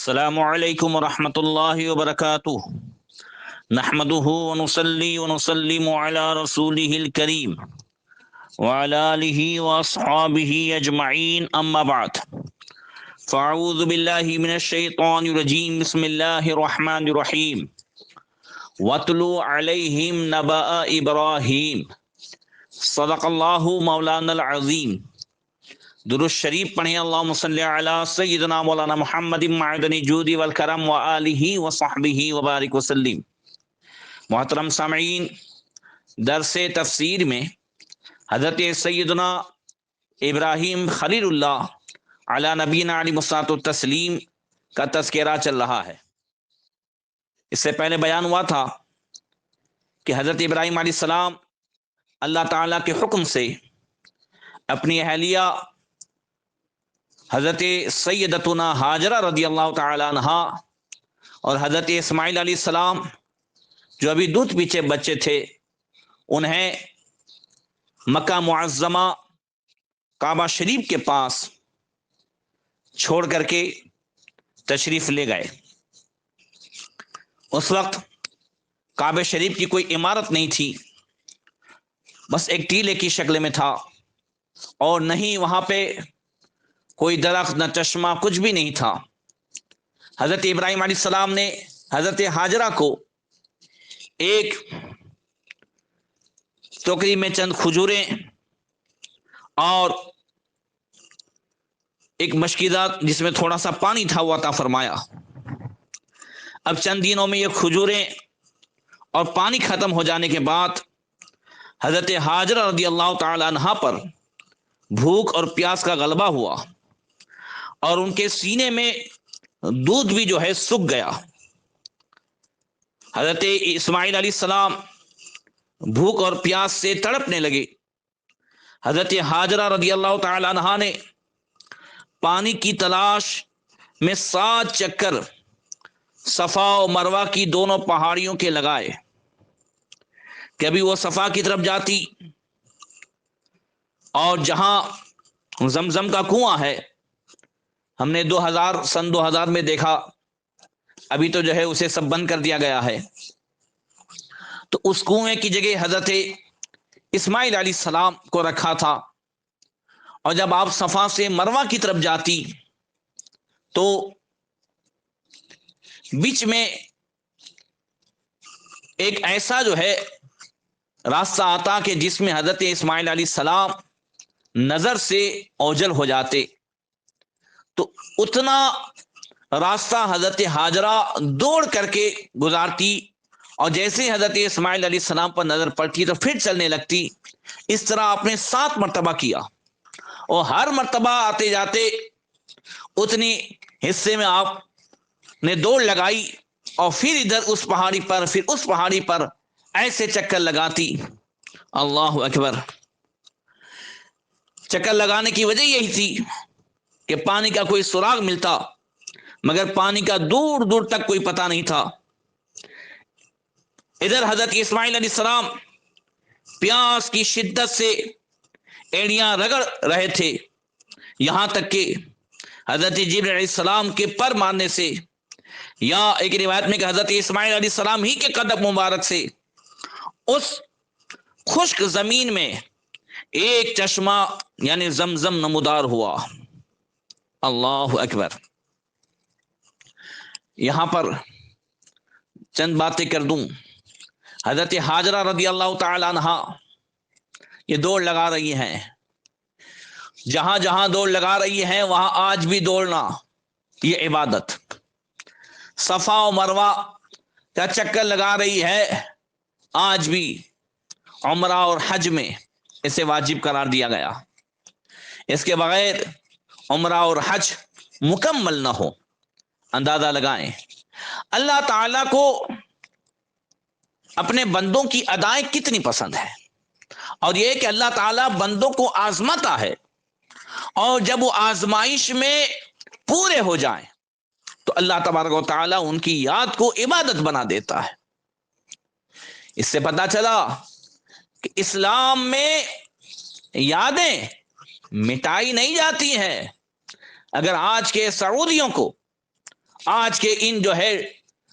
السلام علیکم ورحمۃ اللہ وبرکاتہ نحمده ونصلي ونسلم على رسوله الكريم وعلى آله وأصحابه أجمعين أما بعد فأعوذ بالله من الشيطان الرجيم بسم الله الرحمن الرحيم واتلو عليهم نبأ إبراهيم صدق الله مولانا العظيم۔ درود شریف پڑھیں، اللہم صلی علی سیدنا مولانا محمد معدن جود والکرم وآلہ وصحبہ وبارک وسلم۔ محترم سامعین، درس تفسیر میں حضرت سیدنا ابراہیم خلیل اللہ علی نبینا علیہ الصلوۃ والتسلیم کا تذکرہ چل رہا ہے۔ اس سے پہلے بیان ہوا تھا کہ حضرت ابراہیم علیہ السلام اللہ تعالیٰ کے حکم سے اپنی اہلیہ حضرت سیدتنا ہاجرہ رضی اللہ تعالی عنہ اور حضرت اسماعیل علیہ السلام جو ابھی دودھ پیچھے بچے تھے، انہیں مکہ معظمہ کعبہ شریف کے پاس چھوڑ کر کے تشریف لے گئے۔ اس وقت کعبہ شریف کی کوئی عمارت نہیں تھی، بس ایک ٹیلے کی شکل میں تھا، اور نہیں وہاں پہ کوئی درخت نہ چشمہ، کچھ بھی نہیں تھا۔ حضرت ابراہیم علیہ السلام نے حضرت ہاجرہ کو ایک ٹوکری میں چند کھجوریں اور ایک مشکیزہ جس میں تھوڑا سا پانی تھا وہ عطا فرمایا۔ اب چند دنوں میں یہ کھجوریں اور پانی ختم ہو جانے کے بعد حضرت ہاجرہ رضی اللہ تعالی عنہا پر بھوک اور پیاس کا غلبہ ہوا، اور ان کے سینے میں دودھ بھی جو ہے سوکھ گیا۔ حضرت اسماعیل علیہ السلام بھوک اور پیاس سے تڑپنے لگے۔ حضرت ہاجرہ رضی اللہ تعالی عنہا نے پانی کی تلاش میں 7 چکر صفا و مروہ کی دونوں پہاڑیوں کے لگائے۔ کبھی وہ صفا کی طرف جاتی اور جہاں زمزم کا کنواں ہے، ہم نے سن 2000 میں دیکھا، ابھی تو جو ہے اسے سب بند کر دیا گیا ہے، تو اس کنویں کی جگہ حضرت اسماعیل علیہ السلام کو رکھا تھا، اور جب آپ صفا سے مروہ کی طرف جاتی تو بیچ میں ایک ایسا جو ہے راستہ آتا کہ جس میں حضرت اسماعیل علیہ السلام نظر سے اوجھل ہو جاتے، تو اتنا راستہ حضرت ہاجرہ دوڑ کر کے گزارتی، اور جیسے حضرت اسماعیل علیہ السلام پر نظر پڑتی تو پھر چلنے لگتی۔ اس طرح آپ نے 7 مرتبہ کیا، اور ہر مرتبہ آتے جاتے اتنی حصے میں آپ نے دوڑ لگائی، اور پھر ادھر اس پہاڑی پر، پھر اس پہاڑی پر ایسے چکر لگاتی۔ اللہ اکبر۔ چکر لگانے کی وجہ یہی تھی کہ پانی کا کوئی سراغ ملتا، مگر پانی کا دور دور تک کوئی پتہ نہیں تھا۔ ادھر حضرت اسماعیل علیہ السلام پیاس کی شدت سے ایڑیاں رگڑ رہے تھے، یہاں تک کہ حضرت جبرائیل علیہ السلام کے پر مارنے سے، یا ایک روایت میں کہ حضرت اسماعیل علیہ السلام ہی کے قدم مبارک سے اس خشک زمین میں ایک چشمہ یعنی زمزم نمودار ہوا۔ اللہ اکبر۔ یہاں پر چند باتیں کر دوں۔ حضرت ہاجرہ رضی اللہ تعالی عنہا یہ دوڑ لگا رہی ہیں، جہاں جہاں دوڑ لگا رہی ہیں وہاں آج بھی دوڑنا یہ عبادت۔ صفا و مروہ کا چکر لگا رہی ہے، آج بھی عمرہ اور حج میں اسے واجب قرار دیا گیا۔ اس کے بغیر عمرہ اور حج مکمل نہ ہو۔ اندازہ لگائیں اللہ تعالیٰ کو اپنے بندوں کی ادائیں کتنی پسند ہے، اور یہ کہ اللہ تعالیٰ بندوں کو آزماتا ہے، اور جب وہ آزمائش میں پورے ہو جائیں تو اللہ تبارک و تعالیٰ ان کی یاد کو عبادت بنا دیتا ہے۔ اس سے پتہ چلا کہ اسلام میں یادیں مٹائی نہیں جاتی ہیں۔ اگر آج کے سعودیوں کو آج کے ان جو ہے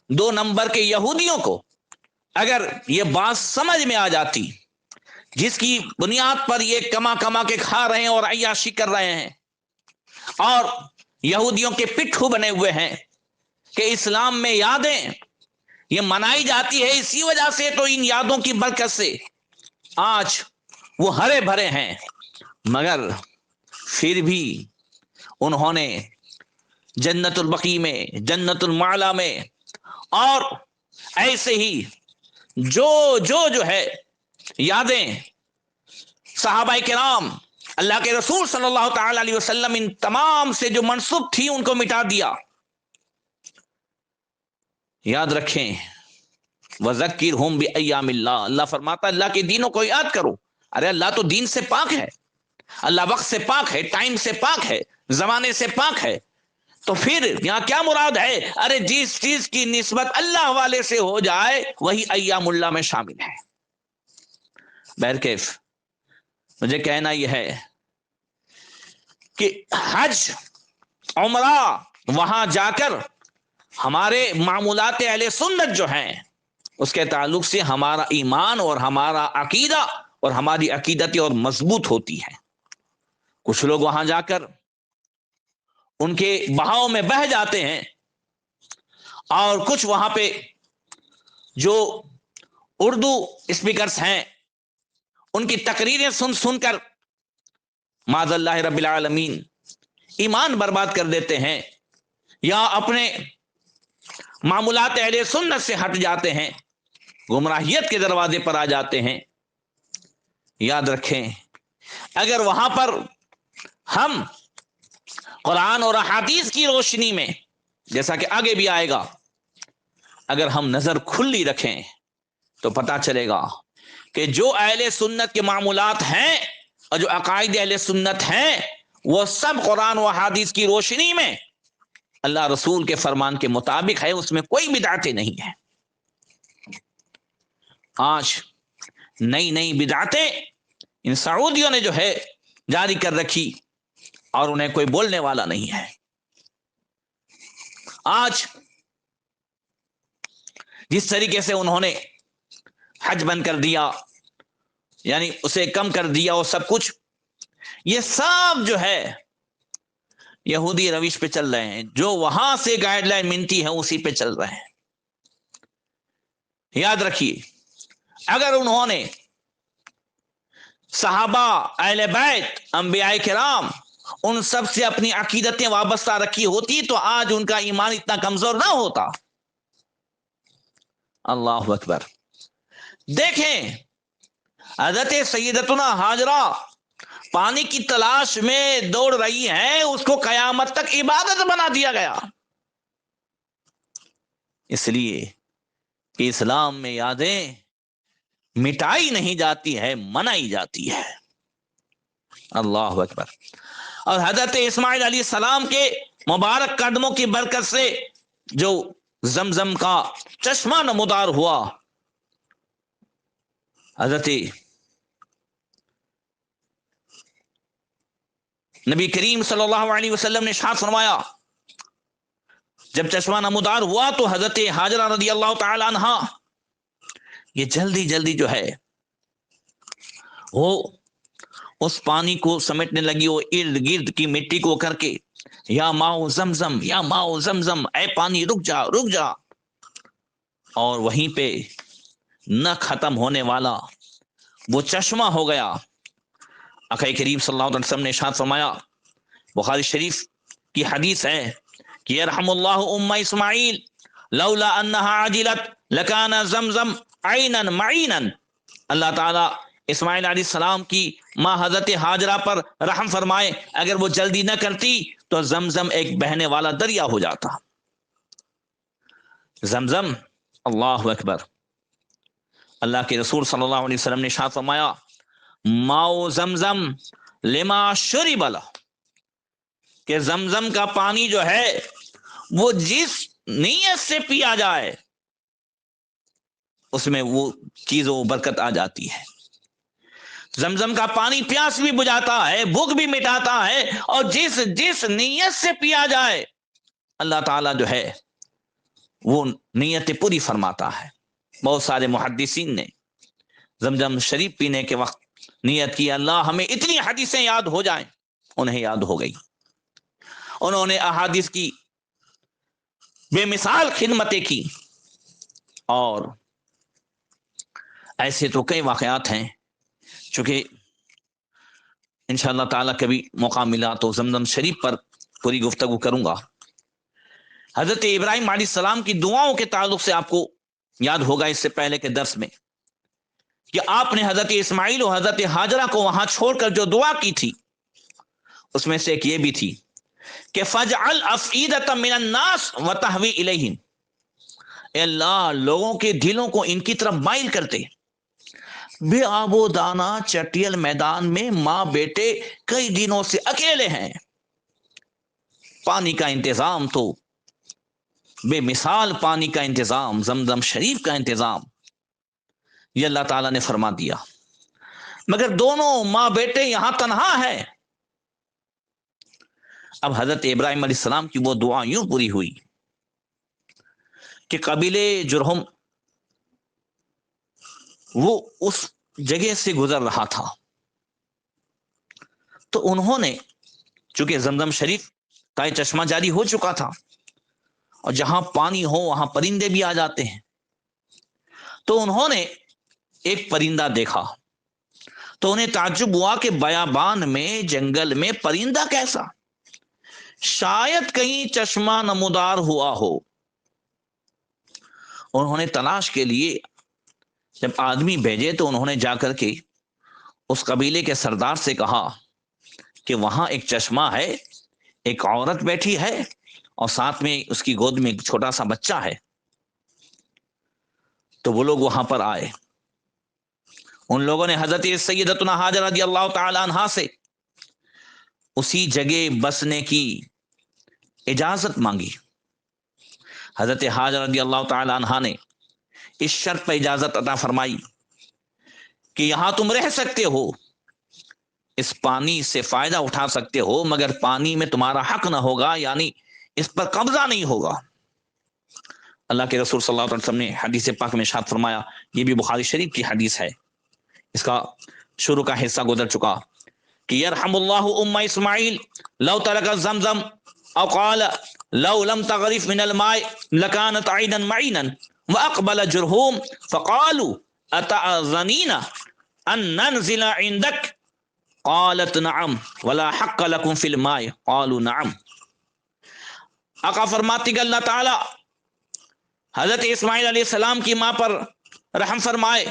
2 نمبر کے یہودیوں کو اگر یہ بات سمجھ میں آ جاتی، جس کی بنیاد پر یہ کما کما کے کھا رہے ہیں اور عیاشی کر رہے ہیں اور یہودیوں کے پٹھو بنے ہوئے ہیں کہ اسلام میں یادیں یہ منائی جاتی ہے، اسی وجہ سے تو ان یادوں کی برکت سے آج وہ ہرے بھرے ہیں، مگر پھر بھی انہوں نے جنت البقیع میں، جنت المعلا میں اور ایسے ہی جو ہے یادیں صحابہ کرام، اللہ کے رسول صلی اللہ تعالی علیہ وسلم، ان تمام سے جو منسوب تھی ان کو مٹا دیا۔ یاد رکھیں، وَذَكِّرْهُمْ بِأَيَّامِ اللَّهِ، اللہ فرماتا ہے اللہ کے دینوں کو یاد کرو۔ ارے اللہ تو دین سے پاک ہے، اللہ وقت سے پاک ہے، ٹائم سے پاک ہے، زمانے سے پاک ہے، تو پھر یہاں کیا مراد ہے؟ ارے جس چیز کی نسبت اللہ والے سے ہو جائے وہی ایام اللہ میں شامل ہے۔ بہرکیف مجھے کہنا یہ ہے کہ حج، عمرہ، وہاں جا کر ہمارے معمولات اہل سنت جو ہیں اس کے تعلق سے ہمارا ایمان اور ہمارا عقیدہ اور ہماری عقیدت اور مضبوط ہوتی ہے۔ کچھ لوگ وہاں جا کر ان کے بہاؤ میں بہہ جاتے ہیں، اور کچھ وہاں پہ جو اردو اسپیکرز ہیں ان کی تقریریں سن سن کر معاذ اللہ رب العالمین ایمان برباد کر دیتے ہیں، یا اپنے معمولات اہل سنت سے ہٹ جاتے ہیں، گمراہیت کے دروازے پر آ جاتے ہیں۔ یاد رکھیں، اگر وہاں پر ہم قرآن اور احادیث کی روشنی میں، جیسا کہ آگے بھی آئے گا، اگر ہم نظر کھلی رکھیں تو پتہ چلے گا کہ جو اہل سنت کے معمولات ہیں اور جو عقائد اہل سنت ہیں وہ سب قرآن و احادیث کی روشنی میں اللہ رسول کے فرمان کے مطابق ہے، اس میں کوئی بدعتیں نہیں ہے۔ آج نئی نئی بدعتیں ان سعودیوں نے جو ہے جاری کر رکھی اور انہیں کوئی بولنے والا نہیں ہے۔ آج جس طریقے سے انہوں نے حج بند کر دیا، یعنی اسے کم کر دیا اور سب کچھ، یہ سب جو ہے یہودی روش پہ چل رہے ہیں، جو وہاں سے گائیڈ لائن ملتی ہے اسی پہ چل رہے ہیں۔ یاد رکھیے، اگر انہوں نے صحابہ، اہل بیت، انبیاء کرام، ان سب سے اپنی عقیدتیں وابستہ رکھی ہوتی تو آج ان کا ایمان اتنا کمزور نہ ہوتا۔ اللہ اکبر۔ دیکھیں، حضرت سیدتنا ہاجرہ پانی کی تلاش میں دوڑ رہی ہیں، اس کو قیامت تک عبادت بنا دیا گیا، اس لیے کہ اسلام میں یادیں مٹائی نہیں جاتی ہے، منائی جاتی ہے۔ اللہ اکبر۔ اور حضرت اسماعیل علیہ السلام کے مبارک قدموں کی برکت سے جو زمزم کا چشمہ نمودار ہوا، حضرت نبی کریم صلی اللہ علیہ وسلم نے ارشاد فرمایا، جب چشمہ نمودار ہوا تو حضرت ہاجرہ رضی اللہ تعالی عنہ یہ جلدی جلدی جو ہے وہ اس پانی کو سمیٹنے لگی، وہ ارد گرد کی مٹی کو کر کے، یا ماؤ زمزم، یا ماؤ زمزم، اے پانی رک جا رک جا، اور وہیں پہ نہ ختم ہونے والا وہ چشمہ ہو گیا۔ آقا کریم صلی اللہ علیہ وسلم نے ارشاد فرمایا، بخاری شریف کی حدیث ہے کہ یرحم اللہ ام اسماعیل لولا انہا عجلت لکان زمزم عینا معینا، اللہ تعالیٰ اسماعیل علیہ السلام کی ماں حضرت ہاجرہ پر رحم فرمائے، اگر وہ جلدی نہ کرتی تو زمزم ایک بہنے والا دریا ہو جاتا۔ زمزم، اللہ اکبر۔ اللہ کے رسول صلی اللہ علیہ وسلم نے ارشاد فرمایا، ماؤ زمزم لما شرب لہ، کہ زمزم کا پانی جو ہے وہ جس نیت سے پیا جائے اس میں وہ چیز و برکت آ جاتی ہے۔ زمزم کا پانی پیاس بھی بجھاتا ہے، بھوک بھی مٹاتا ہے، اور جس نیت سے پیا جائے اللہ تعالیٰ جو ہے وہ نیتیں پوری فرماتا ہے. بہت سارے محدثین نے زمزم شریف پینے کے وقت نیت کی اللہ ہمیں اتنی حدیثیں یاد ہو جائیں، انہیں یاد ہو گئی. انہوں نے احادیث کی بے مثال خدمتیں کی. اور ایسے تو کئی واقعات ہیں، چونکہ انشاءاللہ تعالیٰ کبھی موقع ملا تو زمزم شریف پر پوری گفتگو کروں گا. حضرت ابراہیم علیہ السلام کی دعاؤں کے تعلق سے آپ کو یاد ہوگا اس سے پہلے کے درس میں کہ آپ نے حضرت اسماعیل اور حضرت ہاجرہ کو وہاں چھوڑ کر جو دعا کی تھی اس میں سے ایک یہ بھی تھی کہ فَجْعَلْ أَفْئِدَةً مِّنَ النَّاسِ وَتَهْوِي إِلَيْهِمْ، اے اللہ لوگوں کے دلوں کو ان کی طرف مائل کرتے. بے آب و دانا چٹیل میدان میں ماں بیٹے کئی دنوں سے اکیلے ہیں، پانی کا انتظام تو بے مثال، پانی کا انتظام، زمزم شریف کا انتظام یہ اللہ تعالیٰ نے فرما دیا، مگر دونوں ماں بیٹے یہاں تنہا ہے. اب حضرت ابراہیم علیہ السلام کی وہ دعا یوں پوری ہوئی کہ قبیلے جرہم وہ اس جگہ سے گزر رہا تھا، تو انہوں نے چونکہ زمزم شریف کا یہ چشمہ جاری ہو چکا تھا اور جہاں پانی ہو وہاں پرندے بھی آ جاتے ہیں، تو انہوں نے ایک پرندہ دیکھا تو انہیں تعجب ہوا کہ بیابان میں جنگل میں پرندہ کیسا، شاید کہیں چشمہ نمودار ہوا ہو. انہوں نے تلاش کے لیے جب آدمی بھیجے تو انہوں نے جا کر کے اس قبیلے کے سردار سے کہا کہ وہاں ایک چشمہ ہے، ایک عورت بیٹھی ہے اور ساتھ میں اس کی گود میں ایک چھوٹا سا بچہ ہے. تو وہ لوگ وہاں پر آئے، ان لوگوں نے حضرت سیدتنا ہاجرہ رضی اللہ تعالی عنہا سے اسی جگہ بسنے کی اجازت مانگی. حضرت ہاجرہ رضی اللہ تعالی عنہا نے اس شرط پر اجازت عطا فرمائی کہ یہاں تم رہ سکتے ہو، اس پانی سے فائدہ اٹھا سکتے ہو، مگر پانی میں تمہارا حق نہ ہوگا، یعنی اس پر قبضہ نہیں ہوگا. اللہ کے رسول صلی اللہ علیہ وسلم نے حدیث پاک میں ارشاد فرمایا، یہ بھی بخاری شریف کی حدیث ہے، اس کا شروع کا حصہ گزر چکا کہ یرحم اللہ ام اسماعیل لو ترک زمزم او قال لو لم تغرف من الماء لكانت عينا معينا واقبل جرهم فقالوا اتأذنين ان ننزل عندك قالت نعم ولا حق لكم في الماء قالوا نعم. آقا فرماتی کہ اللہ تعالی حضرت اسماعیل علیہ السلام کی ماں پر رحم فرمائے،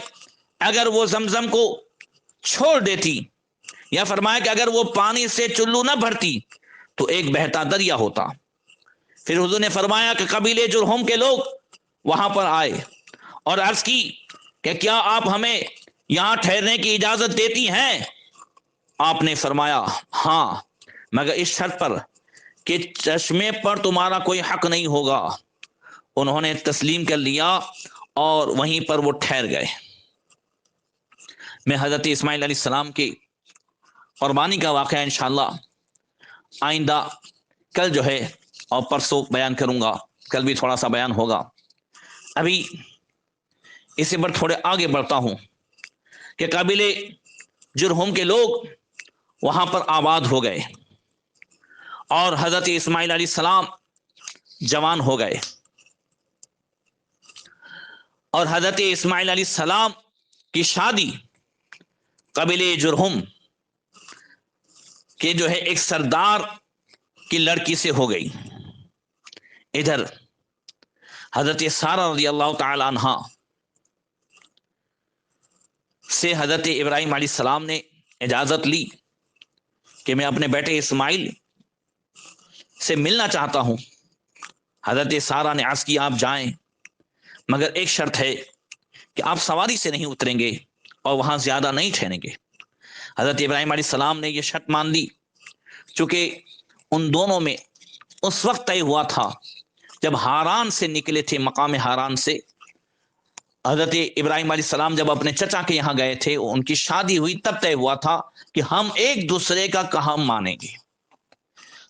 اگر وہ زمزم کو چھوڑ دیتی یا فرمائے کہ اگر وہ پانی سے چلو نہ بھرتی تو ایک بہتا دریا ہوتا. پھر حضور نے فرمایا کہ قبیلے جرہم کے لوگ وہاں پر آئے اور عرض کی کہ کیا آپ ہمیں یہاں ٹھہرنے کی اجازت دیتی ہیں؟ آپ نے فرمایا ہاں، مگر اس شرط پر کہ چشمے پر تمہارا کوئی حق نہیں ہوگا. انہوں نے تسلیم کر لیا اور وہیں پر وہ ٹھہر گئے. میں حضرت اسماعیل علیہ السلام کی قربانی کا واقعہ انشاءاللہ آئندہ کل جو ہے اور پرسوں بیان کروں گا، کل بھی تھوڑا سا بیان ہوگا. ابھی اسے پر تھوڑے آگے بڑھتا ہوں کہ قبیلے جرہم کے لوگ وہاں پر آباد ہو گئے اور حضرت اسماعیل علیہ السلام جوان ہو گئے اور حضرت اسماعیل علیہ السلام کی شادی قبیلے جرہم کے جو ہے ایک سردار کی لڑکی سے ہو گئی. ادھر حضرت سارہ رضی اللہ تعالی عنہا سے حضرت ابراہیم علیہ السلام نے اجازت لی کہ میں اپنے بیٹے اسماعیل سے ملنا چاہتا ہوں. حضرت سارہ نے عرض کی آپ جائیں، مگر ایک شرط ہے کہ آپ سواری سے نہیں اتریں گے اور وہاں زیادہ نہیں ٹھہریں گے. حضرت ابراہیم علیہ السلام نے یہ شرط مان لی، چونکہ ان دونوں میں اس وقت طے ہوا تھا جب ہاران سے نکلے تھے، مقام ہاران سے حضرت ابراہیم علیہ السلام جب اپنے چچا کے یہاں گئے تھے، ان کی شادی ہوئی، تب طے ہوا تھا کہ ہم ایک دوسرے کا کہا مانیں گے.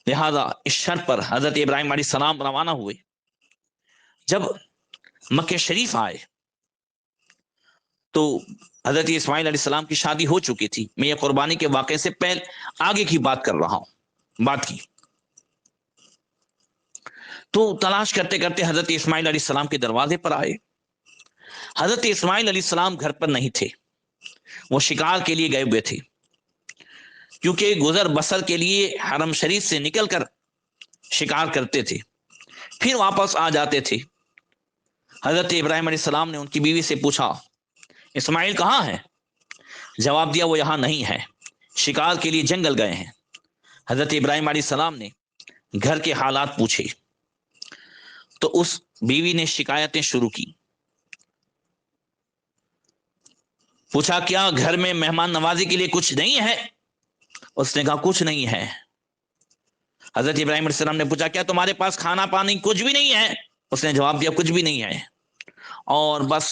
لہذا اس شرط پر حضرت ابراہیم علیہ السلام روانہ ہوئے. جب مکہ شریف آئے تو حضرت اسماعیل علیہ السلام کی شادی ہو چکی تھی. میں یہ قربانی کے واقعے سے پہلے آگے کی بات کر رہا ہوں. بات کی تو تلاش کرتے کرتے حضرت اسماعیل علیہ السلام کے دروازے پر آئے. حضرت اسماعیل علیہ السلام گھر پر نہیں تھے، وہ شکار کے لیے گئے ہوئے تھے، کیونکہ گزر بسر کے لیے حرم شریف سے نکل کر شکار کرتے تھے، پھر واپس آ جاتے تھے. حضرت ابراہیم علیہ السلام نے ان کی بیوی سے پوچھا اسماعیل کہاں ہے؟ جواب دیا وہ یہاں نہیں ہے، شکار کے لیے جنگل گئے ہیں. حضرت ابراہیم علیہ السلام نے گھر کے حالات پوچھے تو اس بیوی نے شکایتیں شروع کی. پوچھا کیا گھر میں مہمان نوازی کے لیے کچھ نہیں ہے؟ اس نے کہا کچھ نہیں ہے. حضرت ابراہیم علیہ السلام نے پوچھا کیا تمہارے پاس کھانا پانی کچھ بھی نہیں ہے؟ اس نے جواب دیا کچھ بھی نہیں ہے. اور بس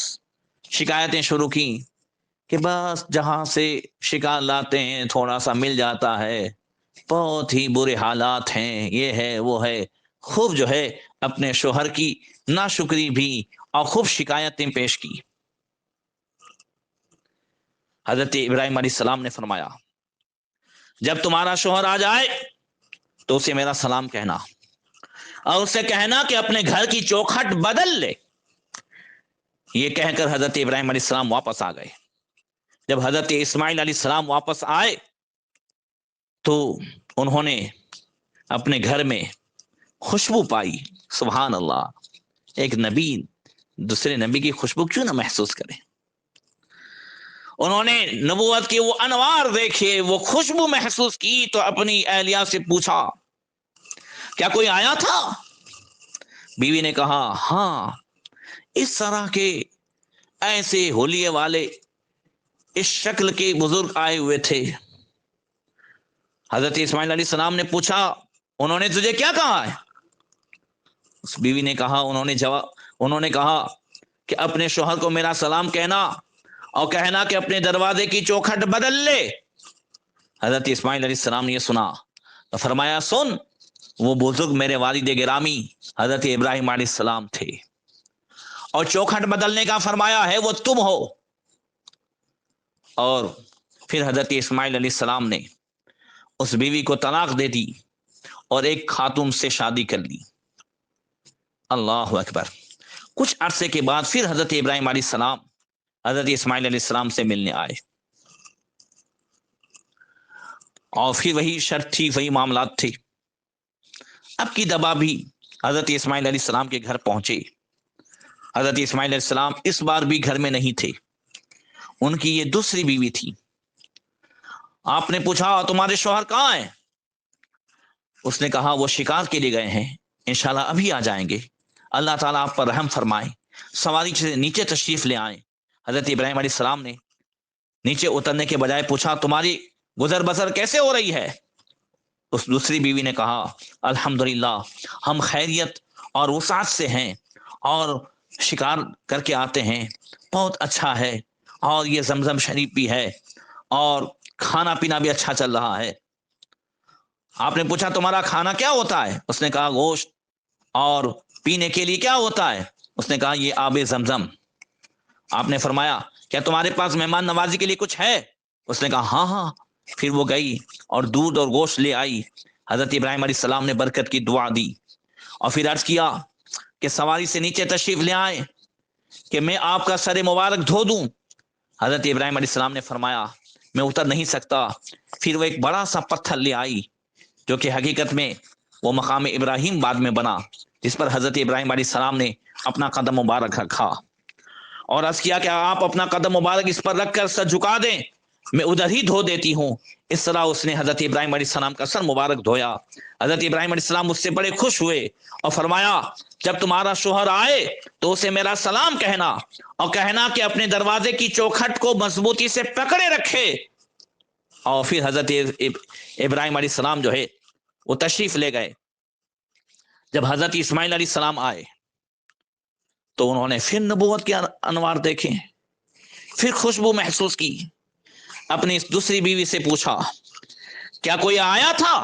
شکایتیں شروع کی کہ بس جہاں سے شکار لاتے ہیں تھوڑا سا مل جاتا ہے، بہت ہی برے حالات ہیں، یہ ہے وہ ہے. خوب جو ہے اپنے شوہر کی ناشکری بھی اور خوب شکایتیں پیش کی. حضرت ابراہیم علیہ السلام نے فرمایا جب تمہارا شوہر آ جائے تو اسے میرا سلام کہنا اور اسے کہنا کہ اپنے گھر کی چوکھٹ بدل لے. یہ کہہ کر حضرت ابراہیم علیہ السلام واپس آ گئے. جب حضرت اسماعیل علیہ السلام واپس آئے تو انہوں نے اپنے گھر میں خوشبو پائی. سبحان اللہ، ایک نبی دوسرے نبی کی خوشبو کیوں نہ محسوس کرے. انہوں نے نبوت کے وہ انوار دیکھے، وہ خوشبو محسوس کی تو اپنی اہلیہ سے پوچھا کیا کوئی آیا تھا؟ بیوی نے کہا ہاں، اس طرح کے ایسے ہولیے والے اس شکل کے بزرگ آئے ہوئے تھے. حضرت اسماعیل علیہ السلام نے پوچھا انہوں نے تجھے کیا کہا ہے؟ اس بیوی نے کہا انہوں نے کہا کہ اپنے شوہر کو میرا سلام کہنا اور کہنا کہ اپنے دروازے کی چوکھٹ بدل لے. حضرت اسماعیل علیہ السلام نے یہ سنا تو فرمایا سن، وہ بزرگ میرے والد گرامی حضرت ابراہیم علیہ السلام تھے، اور چوکھٹ بدلنے کا فرمایا ہے وہ تم ہو. اور پھر حضرت اسماعیل علیہ السلام نے اس بیوی کو طلاق دے دی اور ایک خاتون سے شادی کر لی. اللہ اکبر. کچھ عرصے کے بعد پھر حضرت ابراہیم علیہ السلام حضرت اسماعیل علیہ السلام سے ملنے آئے اور پھر وہی شرط تھی، وہی معاملات تھے. اب کی دبا بھی حضرت اسماعیل علیہ السلام کے گھر پہنچے. حضرت اسماعیل علیہ السلام اس بار بھی گھر میں نہیں تھے، ان کی یہ دوسری بیوی تھی. آپ نے پوچھا تمہارے شوہر کہاں ہیں؟ اس نے کہا وہ شکار کے لیے گئے ہیں، انشاءاللہ ابھی آ جائیں گے. اللہ تعالیٰ آپ پر رحم فرمائے. سواری سے نیچے تشریف لے آئے. حضرت ابراہیم علیہ السلام نے نیچے اترنے کے بجائے پوچھا تمہاری گزر بسر کیسے ہو رہی ہے؟ اس دوسری بیوی نے کہا الحمدللہ ہم خیریت اور وسعت سے ہیں اور شکار کر کے آتے ہیں، بہت اچھا ہے، اور یہ زمزم شریف بھی ہے اور کھانا پینا بھی اچھا چل رہا ہے. آپ نے پوچھا تمہارا کھانا کیا ہوتا ہے؟ اس نے کہا گوشت. اور پینے کے لیے کیا ہوتا ہے؟ اس نے کہا یہ آب زمزم. آپ نے فرمایا کیا تمہارے پاس مہمان نوازی کے لیے کچھ ہے؟ اس نے کہا ہاں ہاں. پھر وہ گئی اور دودھ اور گوشت لے آئی. حضرت ابراہیم علیہ السلام نے برکت کی دعا دی اور پھر عرض کیا کہ سواری سے نیچے تشریف لے آئے کہ میں آپ کا سر مبارک دھو دوں. حضرت ابراہیم علیہ السلام نے فرمایا میں اتر نہیں سکتا. پھر وہ ایک بڑا سا پتھر لے آئی جو کہ حقیقت میں وہ مقام ابراہیم بعد میں بنا، جس پر حضرت ابراہیم علیہ السلام نے اپنا قدم مبارک رکھا اور عرض کیا کہ آپ اپنا قدم مبارک اس پر رکھ کر سر جھکا دیں، میں ادھر ہی دھو دیتی ہوں. اس طرح اس نے حضرت ابراہیم علیہ السلام کا سر مبارک دھویا. حضرت ابراہیم علیہ السلام اس سے بڑے خوش ہوئے اور فرمایا جب تمہارا شوہر آئے تو اسے میرا سلام کہنا اور کہنا کہ اپنے دروازے کی چوکھٹ کو مضبوطی سے پکڑے رکھے. اور پھر حضرت ابراہیم علیہ السلام جو ہے وہ تشریف لے گئے. جب حضرت اسماعیل علیہ السلام آئے تو انہوں نے پھر نبوت کے انوار دیکھے، پھر خوشبو محسوس کی. اپنی اس دوسری بیوی سے پوچھا کیا کوئی آیا تھا؟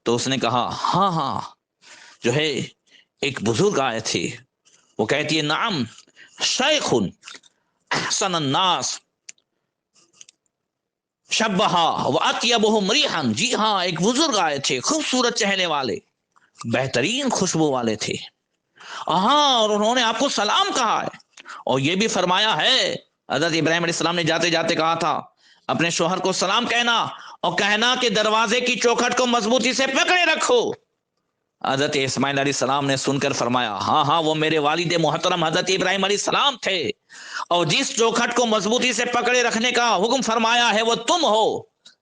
تو اس نے کہا ہاں ہاں جو ہے ایک بزرگ آئے تھے، وہ کہتی ہے نعم شیخ احسن الناس شبہا واطیبہم ریحا، جی ہاں ایک بزرگ آئے تھے خوبصورت چہرے والے، بہترین خوشبو والے تھے، ہاں اور انہوں نے آپ کو سلام کہا ہے، اور یہ بھی فرمایا ہے حضرت ابراہیم علیہ السلام نے جاتے جاتے کہا تھا اپنے شوہر کو سلام کہنا اور کہنا کہ دروازے کی چوکھٹ کو مضبوطی سے پکڑے رکھو۔ حضرت اسماعیل علیہ السلام نے سن کر فرمایا ہاں ہاں وہ میرے والد محترم حضرت ابراہیم علیہ السلام تھے، اور جس چوکھٹ کو مضبوطی سے پکڑے رکھنے کا حکم فرمایا ہے وہ تم ہو،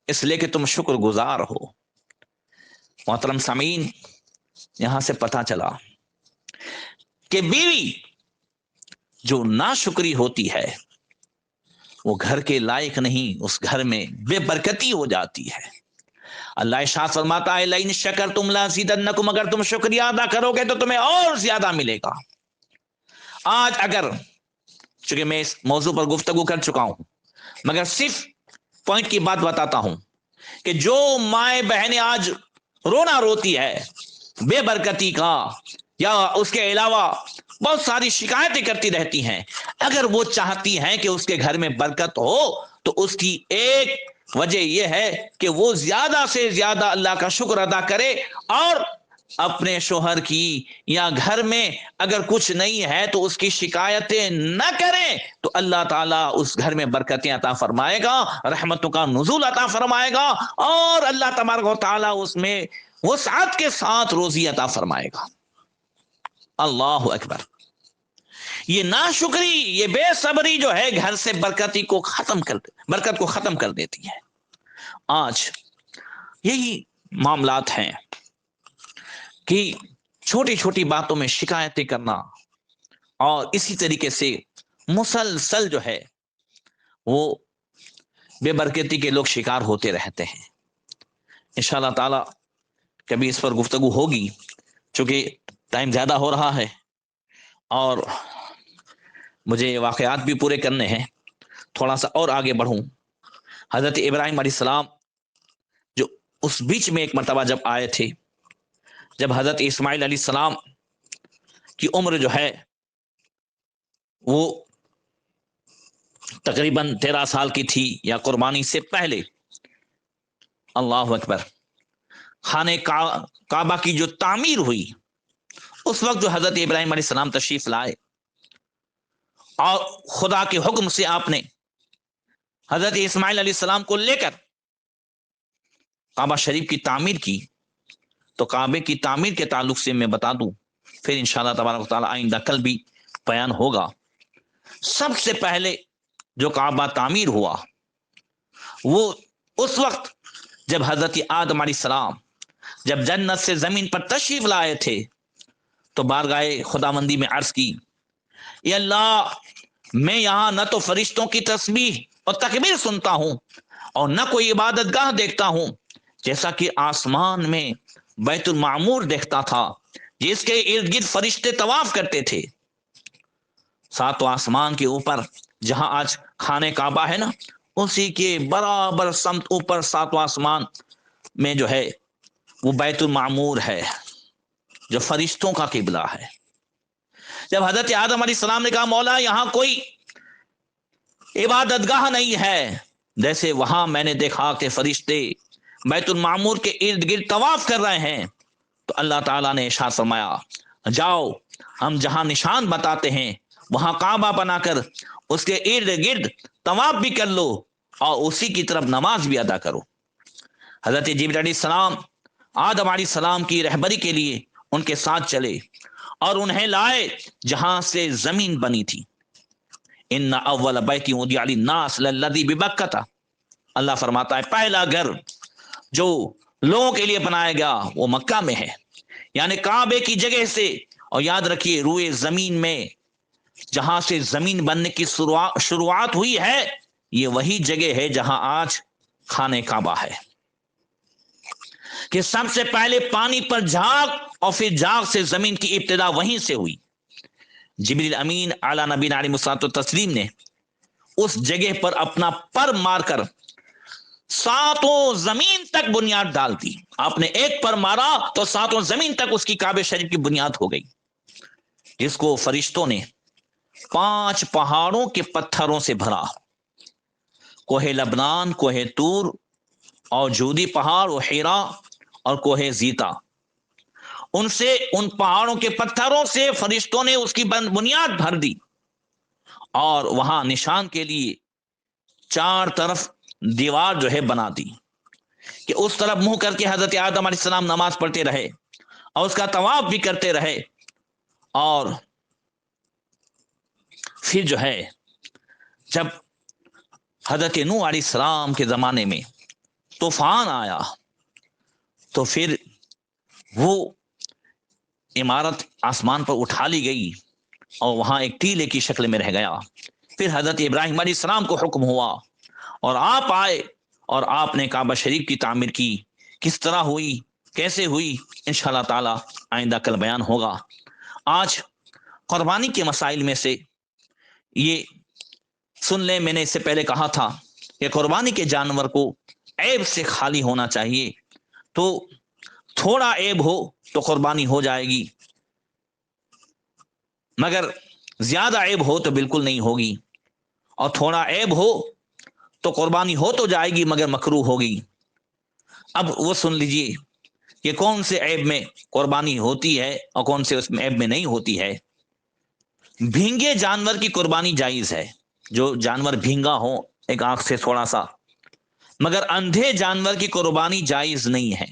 اس لیے کہ تم شکر گزار ہو۔ محترم سامعین، یہاں سے پتہ چلا کہ بیوی جو ناشکری ہوتی ہے وہ گھر کے لائق نہیں، اس گھر میں بے برکتی ہو جاتی ہے۔ اللہ ارشاد فرماتا ہے لئن شکرتم لازیدنکم، اگر تم شکریہ ادا کرو گے تو تمہیں اور زیادہ ملے گا۔ آج اگر چونکہ میں اس موضوع پر گفتگو کر چکا ہوں مگر صرف پوائنٹ کی بات بتاتا ہوں کہ جو مائیں بہنیں آج رونا روتی ہے بے برکتی کا یا اس کے علاوہ بہت ساری شکایتیں کرتی رہتی ہیں، اگر وہ چاہتی ہیں کہ اس کے گھر میں برکت ہو تو اس کی ایک وجہ یہ ہے کہ وہ زیادہ سے زیادہ اللہ کا شکر ادا کرے، اور اپنے شوہر کی یا گھر میں اگر کچھ نہیں ہے تو اس کی شکایتیں نہ کریں تو اللہ تعالیٰ اس گھر میں برکتیں عطا فرمائے گا، رحمتوں کا نزول عطا فرمائے گا، اور اللہ تبارک و تعالیٰ اس میں وسعت کے ساتھ روزی عطا فرمائے گا۔ اللہ اکبر۔ یہ ناشکری، یہ بے صبری جو ہے گھر سے برکت کو ختم کر دیتی ہے۔ آج یہی معاملات ہیں کہ چھوٹی چھوٹی باتوں میں شکایتیں کرنا، اور اسی طریقے سے مسلسل جو ہے وہ بے برکتی کے لوگ شکار ہوتے رہتے ہیں۔ انشاءاللہ تعالی کبھی اس پر گفتگو ہوگی، چونکہ ٹائم زیادہ ہو رہا ہے اور مجھے واقعات بھی پورے کرنے ہیں، تھوڑا سا اور آگے بڑھوں۔ حضرت ابراہیم علیہ السلام جو اس بیچ میں ایک مرتبہ جب آئے تھے، جب حضرت اسماعیل علیہ السلام کی عمر جو ہے وہ تقریباً 13 سال کی تھی یا قربانی سے پہلے، اللہ اکبر، خانہ کعبہ کی جو تعمیر ہوئی اس وقت جو حضرت ابراہیم علیہ السلام تشریف لائے اور خدا کے حکم سے آپ نے حضرت اسماعیل علیہ السلام کو لے کر کعبہ شریف کی تعمیر کی، تو کعبے کی تعمیر کے تعلق سے میں بتا دوں، پھر انشاءاللہ تبارک و تعالی آئندہ کل بھی بیان ہوگا۔ سب سے پہلے جو کعبہ تعمیر ہوا وہ اس وقت جب حضرت آدم علیہ السلام جب جنت سے زمین پر تشریف لائے تھے تو بارگاہ خداوندی میں عرض کی، یا اللہ میں یہاں نہ تو فرشتوں کی تسبیح اور تکبیر سنتا ہوں اور نہ کوئی عبادت گاہ دیکھتا ہوں، جیسا کہ آسمان میں بیت المعمور دیکھتا تھا جس کے ارد گرد فرشتے طواف کرتے تھے۔ ساتوں آسمان کے اوپر جہاں آج خانہ کعبہ ہے نا، اسی کے برابر سمت اوپر ساتوں آسمان میں جو ہے وہ بیت المعمور ہے جو فرشتوں کا قبلہ ہے۔ جب حضرت آدم علیہ السلام نے کہا مولا یہاں کوئی عبادت گاہ نہیں ہے، جیسے وہاں میں نے دیکھا کہ فرشتے بیت المعمور کے ارد گرد طواف کر رہے ہیں، تو اللہ تعالیٰ نے ارشاد فرمایا جاؤ ہم جہاں نشان بتاتے ہیں وہاں کعبہ بنا کر اس کے ارد گرد طواف بھی کر لو اور اسی کی طرف نماز بھی ادا کرو۔ حضرت جبرائیل علیہ السلام آدم علیہ السلام کی رہبری کے لیے ان کے ساتھ چلے اور انہیں لائے جہاں سے زمین بنی تھی۔ ان اول بیت وضع للناس للذی ببکۃ، اللہ فرماتا ہے پہلا گھر جو لوگوں کے لیے بنایا گیا وہ مکہ میں ہے، یعنی کعبے کی جگہ سے، اور یاد رکھیے روئے زمین میں جہاں سے زمین بننے کی شروعات ہوئی ہے یہ وہی جگہ ہے جہاں آج خانہ کعبہ ہے، کہ سب سے پہلے پانی پر جھاگ اور پھر جھاگ سے زمین کی ابتدا وہیں سے ہوئی۔ جبریل امین اعلیٰ نبینا علیہ الصلوۃ والتسلیم نے اس جگہ پر اپنا پر مار کر ساتوں زمین تک بنیاد ڈال دی. آپ نے ایک پر مارا تو ساتوں زمین تک اس کی کعبہ شریف کی بنیاد ہو گئی، جس کو فرشتوں نے 5 پہاڑوں کے پتھروں سے بھرا. کوہ لبنان، کوہ طور اور جودی پہاڑ و حیرا اور کوہ زیتا، ان پہاڑوں کے پتھروں سے فرشتوں نے اس کی بنیاد بھر دی، اور وہاں نشان کے لیے 4 طرف دیوار جو ہے بنا دی کہ اس طرف منہ کر کے حضرت آدم علیہ السلام نماز پڑھتے رہے اور اس کا طواف بھی کرتے رہے. اور پھر جو ہے جب حضرت نوح علیہ السلام کے زمانے میں طوفان آیا تو پھر وہ عمارت آسمان پر اٹھا لی گئی اور وہاں ایک ٹیلے کی شکل میں رہ گیا. پھر حضرت ابراہیم علیہ السلام کو حکم ہوا اور آپ آئے اور آپ نے کعبہ شریف کی تعمیر کی. کس طرح ہوئی، کیسے ہوئی، انشاءاللہ تعالی آئندہ کل بیان ہوگا. آج قربانی کے مسائل میں سے یہ سن لیں، میں نے اس سے پہلے کہا تھا کہ قربانی کے جانور کو عیب سے خالی ہونا چاہیے. تو تھوڑا عیب ہو تو قربانی ہو جائے گی، مگر زیادہ عیب ہو تو بالکل نہیں ہوگی، اور تھوڑا عیب ہو تو قربانی ہو تو جائے گی مگر مکروہ ہوگی. اب وہ سن لیجئے کہ کون سے عیب میں قربانی ہوتی ہے اور کون سے اس میں عیب میں نہیں ہوتی ہے. بھینگے جانور کی قربانی جائز ہے، جو جانور بھینگا ہو ایک آنکھ سے تھوڑا سا، مگر اندھے جانور کی قربانی جائز نہیں ہے.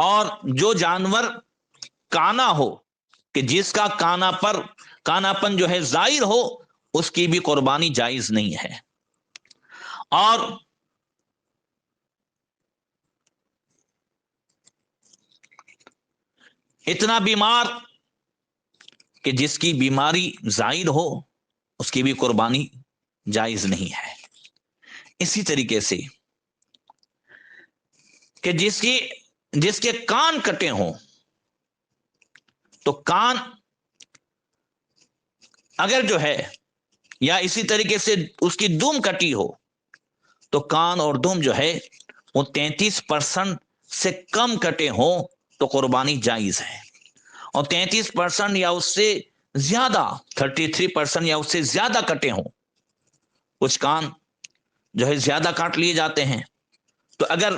اور جو جانور کانا ہو کہ جس کا کاناپن جو ہے ظاہر ہو، اس کی بھی قربانی جائز نہیں ہے. اور اتنا بیمار کہ جس کی بیماری ظاہر ہو، اس کی بھی قربانی جائز نہیں ہے. اسی طریقے سے کہ جس کے کان کٹے ہوں، تو کان اگر جو ہے، یا اسی طریقے سے اس کی دم کٹی ہو، تو کان اور دم جو ہے وہ 33% سے کم کٹے ہوں تو قربانی جائز ہے. اور 33% یا اس سے زیادہ 33% یا اس سے زیادہ کٹے ہوں، کچھ کان جو ہے زیادہ کاٹ لیے جاتے ہیں. تو اگر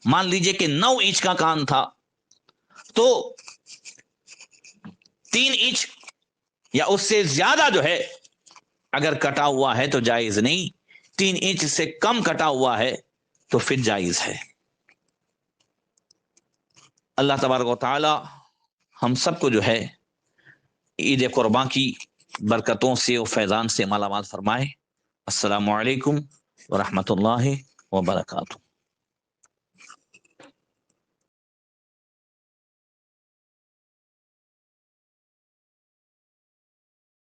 مان لیجئے کہ 9 انچ کا کان تھا تو 3 انچ یا اس سے زیادہ جو ہے اگر کٹا ہوا ہے تو جائز نہیں، 3 انچ سے کم کٹا ہوا ہے تو پھر جائز ہے. اللہ تبارک و تعالی ہم سب کو جو ہے عید قربان کی برکتوں سے و فیضان سے مالا مال فرمائے. السلام علیکم ورحمۃ اللہ وبرکاتہ.